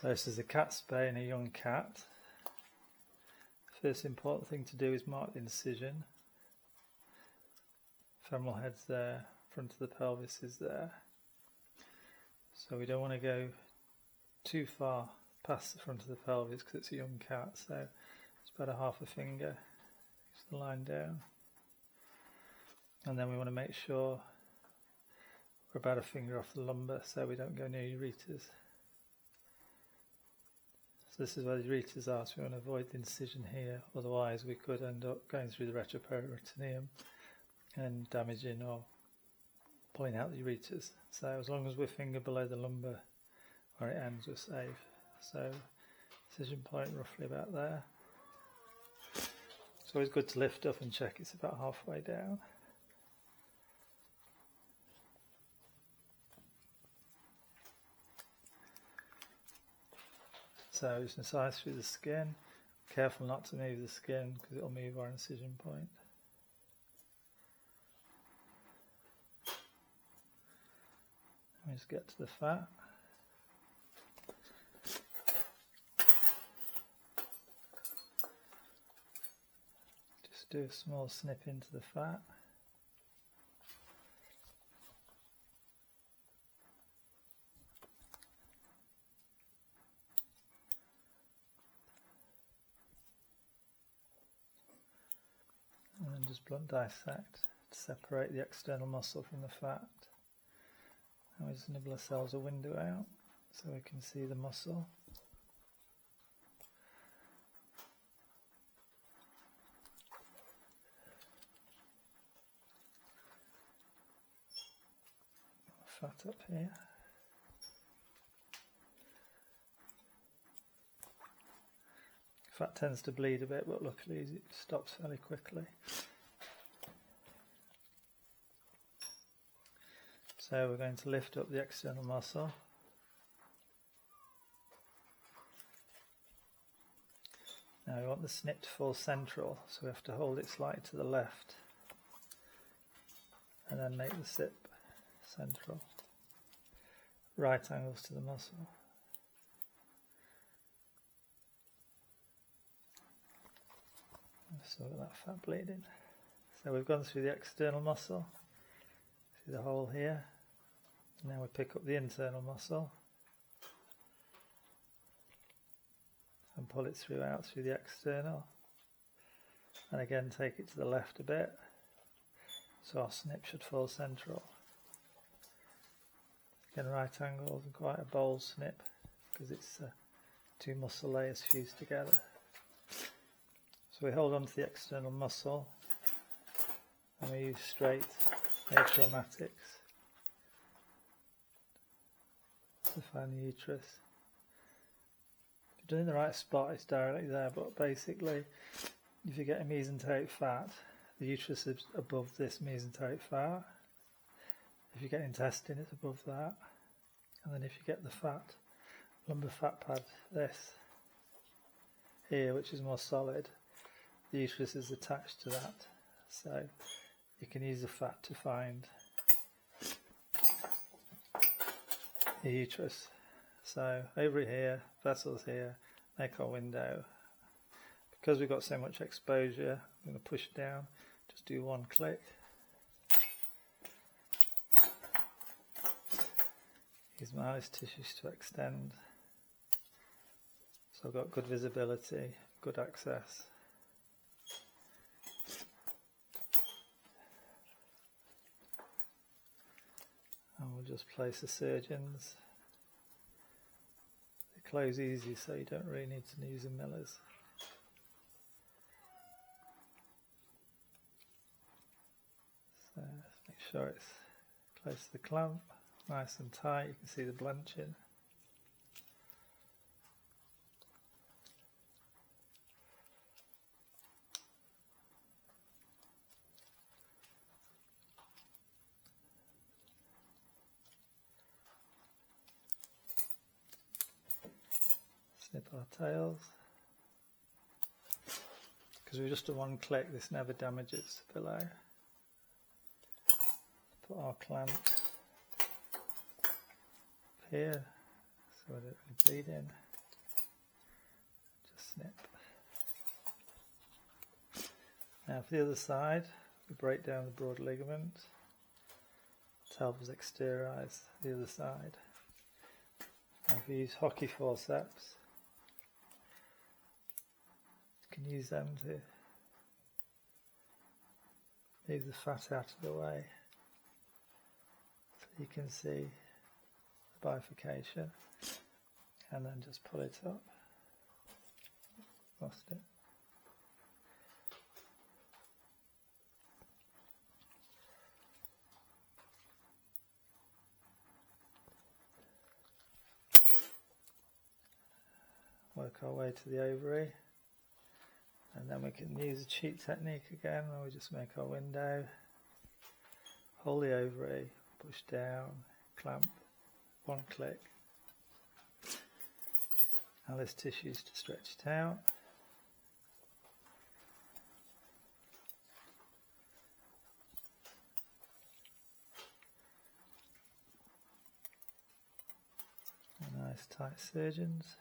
So this is a cat spay in a young cat. The first important thing to do is mark the incision. Femoral head's there, front of the pelvis is there. So we don't want to go too far past the front of the pelvis because it's a young cat, so it's about a half a finger, just the line down. And then we want to make sure we're about a finger off the lumbar so we don't go near ureters. So this is where the ureters are, so we want to avoid the incision here, otherwise we could end up going through the retroperitoneum and damaging or pulling out the ureters. So as long as we're finger below the lumbar where it ends, we're safe. So incision point roughly about there. It's always good to lift up and check it's about halfway down. So just incise through the skin. Careful not to move the skin because it will move our incision point. And just get to the fat. Just do a small snip into the fat. And then just blunt dissect to separate the external muscle from the fat. And we just nibble ourselves a window out so we can see the muscle. Fat up here. Fat tends to bleed a bit, but luckily it stops fairly quickly. So we're going to lift up the external muscle. Now we want the snip to fall central, so we have to hold it slightly to the left and then make the snip central. Right angles to the muscle. So that fat bleeding. So we've gone through the external muscle. See the hole here. Now we pick up the internal muscle and pull it out through the external. And again take it to the left a bit. So our snip should fall central. Again, right angles and quite a bold snip because it's two muscle layers fused together. So we hold on to the external muscle and we use straight acromatics to find the uterus. If you're doing the right spot, it's directly there, but basically if you get a mesenteric fat, the uterus is above this mesenteric fat. If you get intestine, it's above that. And then if you get the fat, lumbar fat pad, this here, which is more solid, the uterus is attached to that. So you can use the fat to find the uterus. So over here, vessels here, make our window. Because we've got so much exposure, I'm going to push down, just do one click. Use my eyes tissues to extend. So I've got good visibility, good access. And we'll just place the surgeons. They close easy, so you don't really need to use the millers. So make sure it's close to the clamp, nice and tight. You can see the blanching. Snip our tails. Because we've just done one click, this never damages below. Put our clamp here, so I don't really bleed in. snip. Now for the other side, we break down the broad ligament to help us exteriorise the other side. Now if we use hockey forceps, you can use them to move the fat out of the way so you can see the bifurcation, and then just pull it up. Lost it. Work our way to the ovary, and then we can use a cheat technique again where we just make our window, hold the ovary, push down, clamp, one click, and this tissue's to stretch it out. Nice tight surgeons.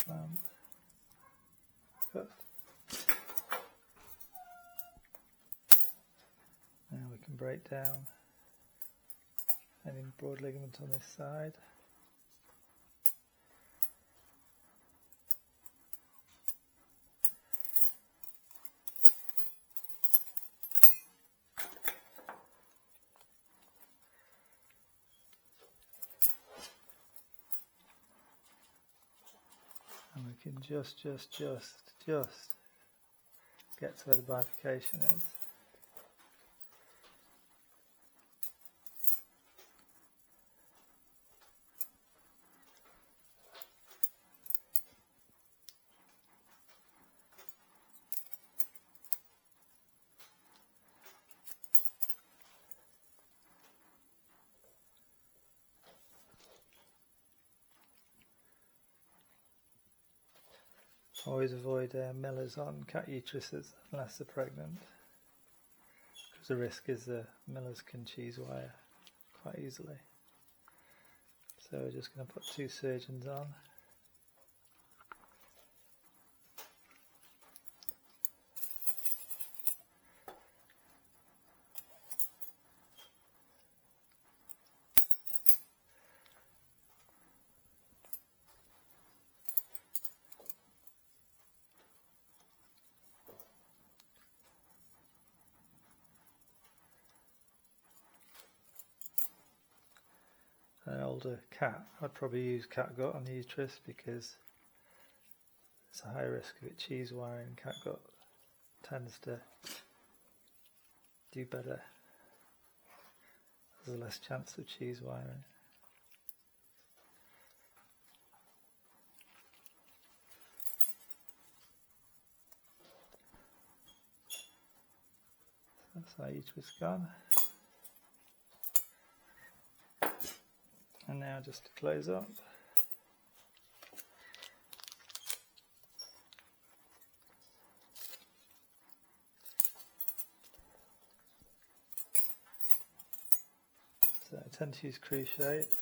Clamp. Good. Now we can break down any broad ligament on this side. And we can just get to where the bifurcation is. Always avoid millers on cat uteruses unless they're pregnant, because the risk is the millers can cheese wire quite easily. So we're just going to put 2 surgeons on. An older cat, I'd probably use catgut on the uterus because there's a high risk of it cheese wiring. Catgut tends to do better. There's less chance of cheese wiring. That's our uterus gone. And now just to close up. So I tend to use cruciates.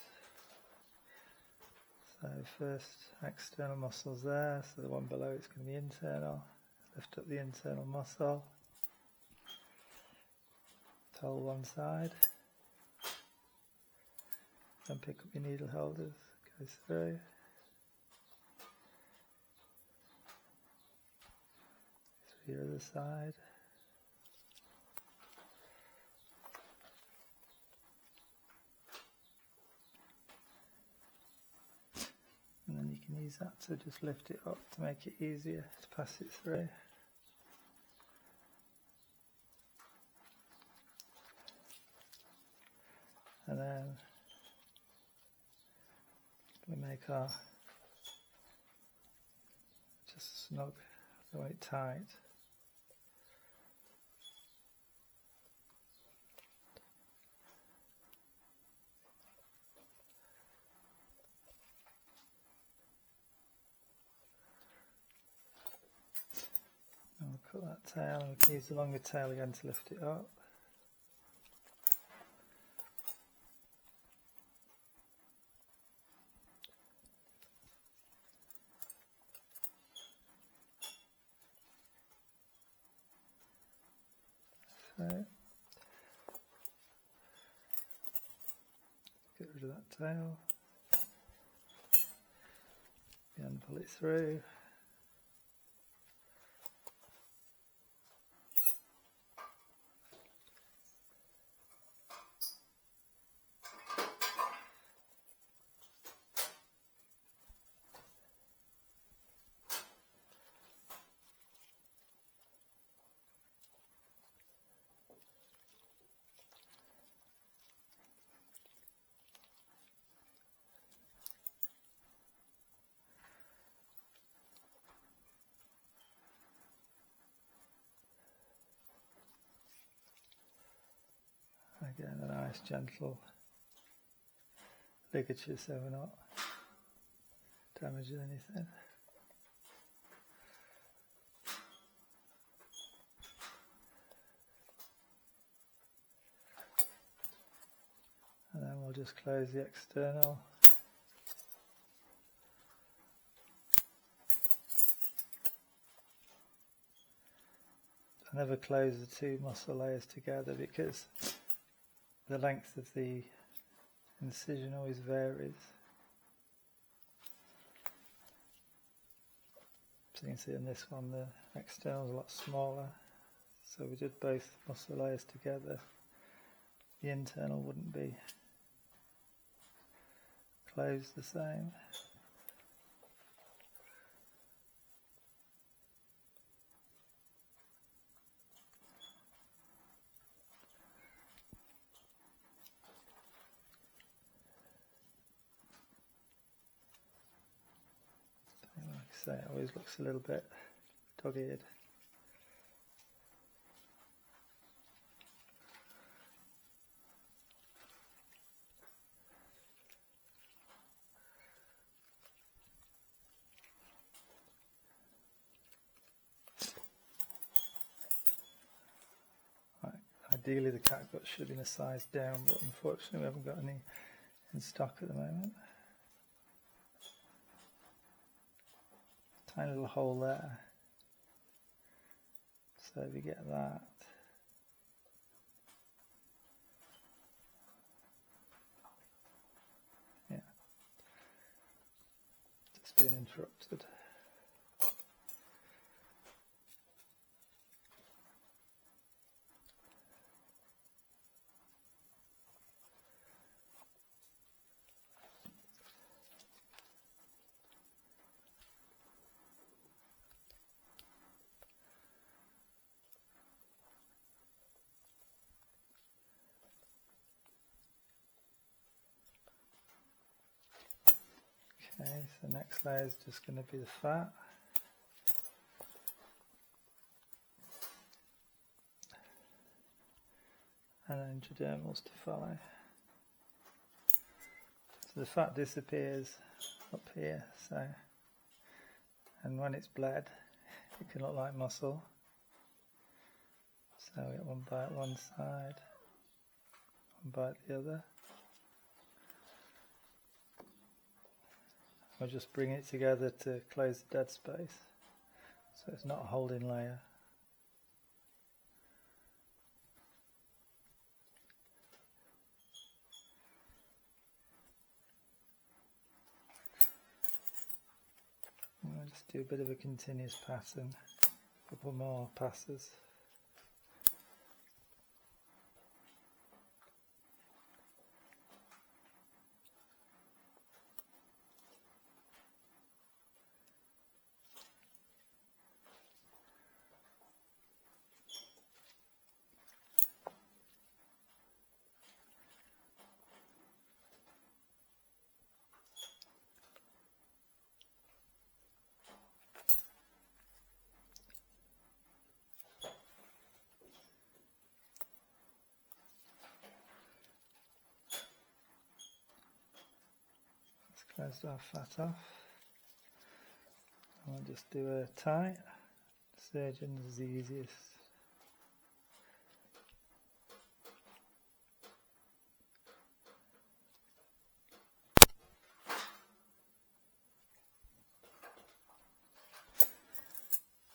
So first external muscles there, so the one below it's going to be internal. Lift up the internal muscle. Hold one side. Then pick up your needle holders, go through. Through your other side. And then you can use that to just lift it up to make it easier to pass it through. And then we make our just snug You want it tight. And we'll cut that tail, and we can use the longer tail again to lift it up. So, get rid of that tail, and pull it through. Again, a nice gentle ligature so we're not damaging anything. And then we'll just close the external. I never close the two muscle layers together because the length of the incision always varies. So you can see in this one the external is a lot smaller, so we did both muscle layers together. The internal wouldn't be closed the same. So it always looks a little bit dog-eared. Right. Ideally the catgut should have been a size down, but unfortunately we haven't got any in stock at the moment. Tiny little hole there, so if you get that, yeah, just being interrupted. Okay, so the next layer is just going to be the fat. And then intradermals to follow. So the fat disappears up here, so, and when it's bled, it can look like muscle. So we get one bite one side, one bite the other. We'll just bring it together to close the dead space, so it's not a holding layer. And we'll just do a bit of a continuous pattern, a couple more passes. most of our fat off. I'll just do a tie. Surgeon is the easiest.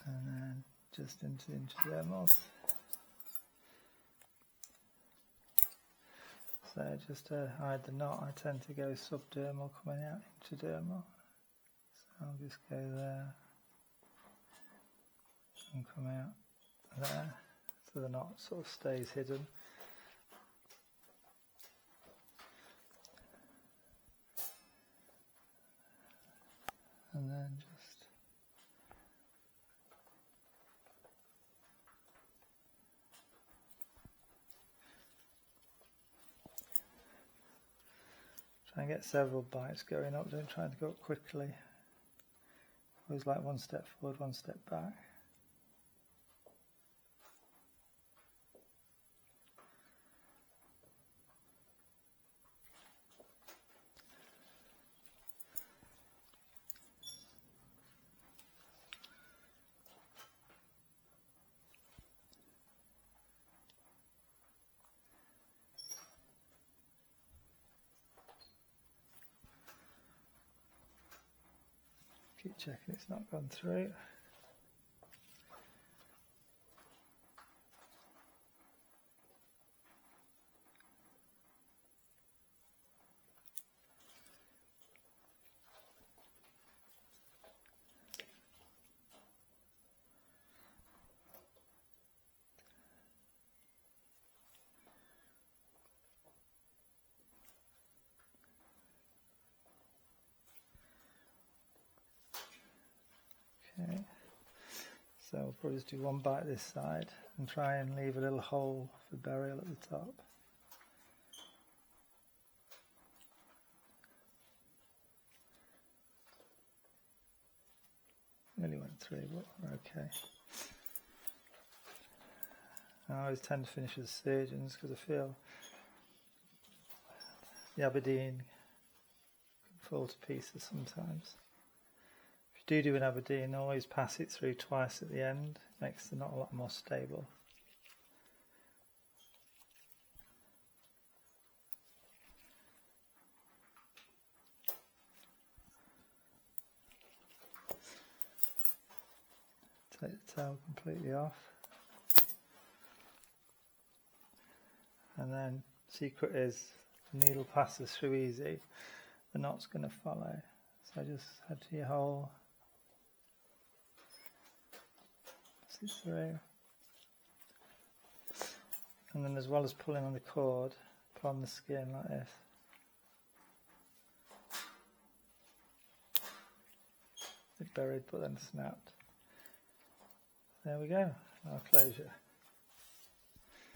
And then just into the intradermals. So just to hide the knot, I tend to go subdermal coming out intradermal. So I'll just go there and come out there, so the knot sort of stays hidden. And then just try and get several bites going up, don't try to go up quickly. Always like one step forward, one step back. Keep checking it's not gone through. Okay, so we'll probably just do one bite this side and try and leave a little hole for burial at the top. Nearly went through, but we're okay. I always tend to finish as surgeons because I feel the Aberdeen can fall to pieces sometimes. If you do an Aberdeen, always pass it through twice at the end. Makes the knot a lot more stable. Take the tail completely off. And then secret is the needle passes through easy, the knot's going to follow. So just head to your hole. Through, and then as well as pulling on the cord, pull on the skin like this. It buried but then snapped. There we go, now closure.